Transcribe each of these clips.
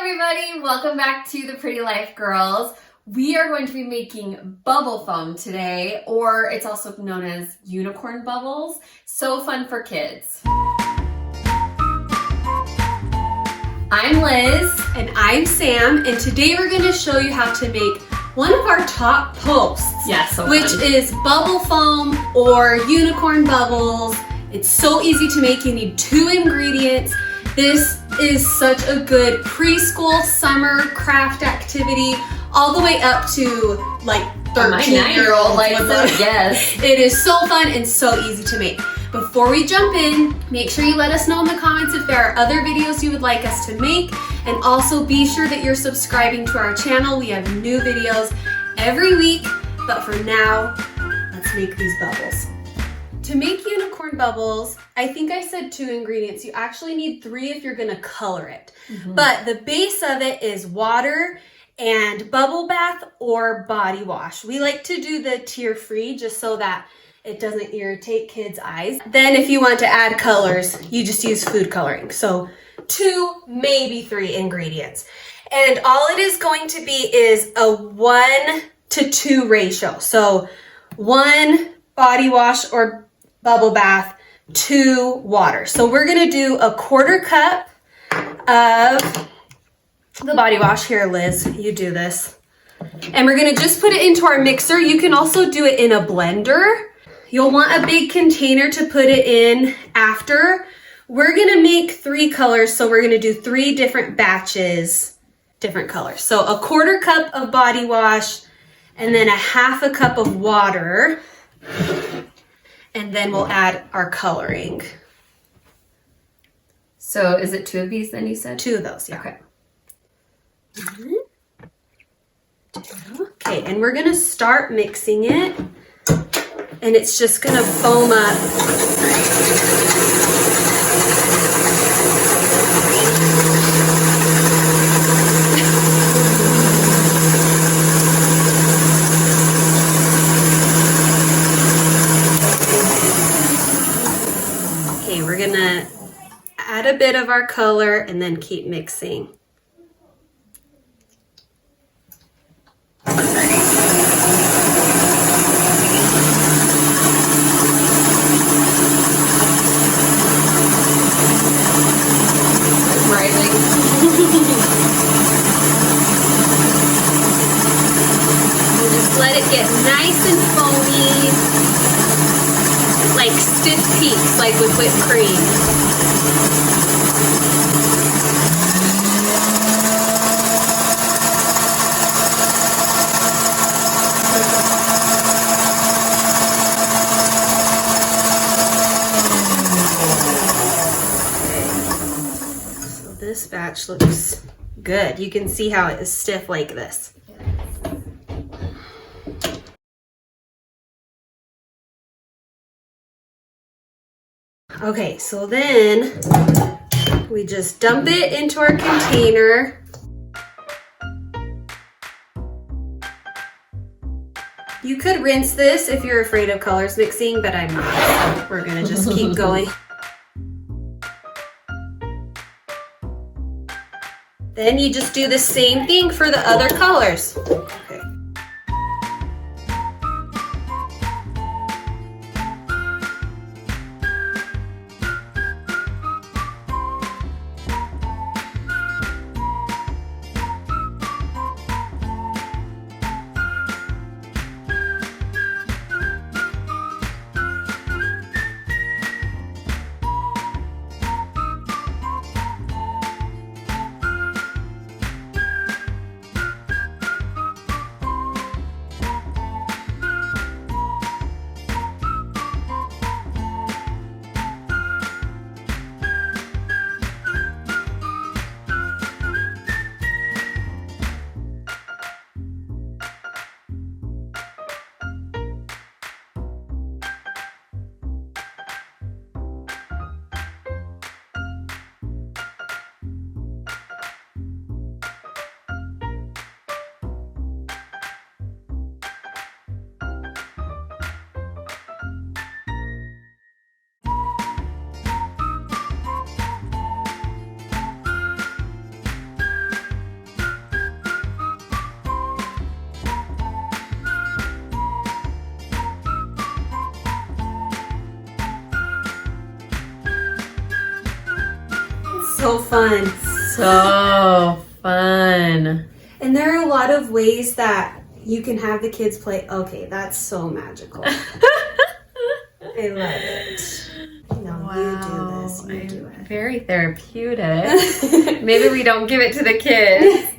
everybody, welcome back to the Pretty Life Girls. We are going to be making bubble foam today, or it's also known as unicorn bubbles. So fun for kids. I'm Liz. And I'm Sam, and today we're going to show you how to make one of our top posts. Yes, so which is bubble foam or unicorn bubbles. It's so easy to make. You need 2 ingredients. This is such a good preschool summer craft activity, all the way up to like 13-year-old. Yes. It is so fun and so easy to make. Before we jump in, make sure you let us know in the comments if there are other videos you would like us to make, and also be sure that you're subscribing to our channel. We have new videos every week, but for now, let's make these bubbles. To make unicorn bubbles, I think I said 2 ingredients. You actually need 3 if you're gonna color it. But the base of it is water and bubble bath or body wash. We like to do the tear-free just so that it doesn't irritate kids' eyes. Then if you want to add colors, you just use food coloring. So 2, maybe 3 ingredients. And all it is going to be is a 1-to-2 ratio. So 1 body wash or bubble bath, 2 water. So we're gonna do a 1/4 cup of the body wash. Here, Liz, you do this. And we're gonna just put it into our mixer. You can also do it in a blender. You'll want a big container to put it in after. We're gonna make 3 colors, so we're gonna do 3 different batches, different colors. So a 1/4 cup of body wash, and then a 1/2 cup of water. And then we'll add our coloring. So is it 2 of these then you said? 2 of those, yeah. Okay. 1, 2. Okay, and we're gonna start mixing it. And it's just gonna foam up. Okay, we're gonna add a bit of our color and then keep mixing. Just let it get nice and foamy, like stiff peaks, like with whipped cream. So this batch looks good. You can see how it is stiff like this. Okay, so then we just dump it into our container. You could rinse this if you're afraid of colors mixing, but I'm not. We're gonna just keep going. Then you just do the same thing for the other colors. Okay. fun. So fun. And there are a lot of ways that you can have the kids play. Okay, that's so magical. I love it. No, you do this. You do it. Very therapeutic. Maybe we don't give it to the kids.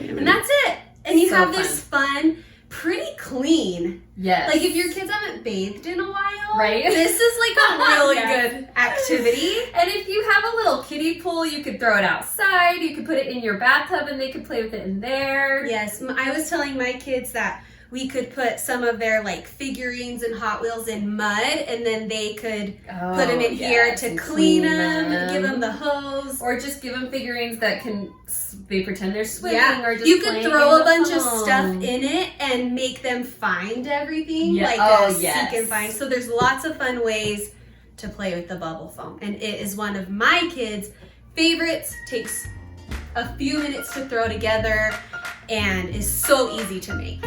And that's it. And you So have this fun, pretty clean. Yes. Like if your kids haven't bathed in a while, Right? This is like a really Yes. good activity. And if you have a little kiddie pool, you could throw it outside. You could put it in your bathtub and they could play with it in there. Yes, I was telling my kids that we could put some of their like figurines and Hot Wheels in mud, and then they could put them in here to and clean them, give them the hose. Or just give them figurines that they pretend they're swimming, Yeah, or just you could playing throw in a the bunch of foam. stuff in it and make them find everything, Yeah. like Oh, a seek yes. and find. So there's lots of fun ways to play with the bubble foam, and it is one of my kids' favorites. Takes a few minutes to throw together and is so easy to make.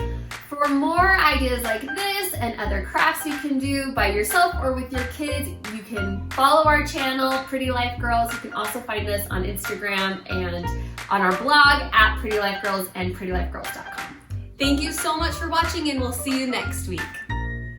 For more ideas like this and other crafts you can do by yourself or with your kids, you can follow our channel, Pretty Life Girls. You can also find us on Instagram and on our blog at Pretty Life Girls and PrettyLifeGirls.com. Thank you so much for watching, and we'll see you next week.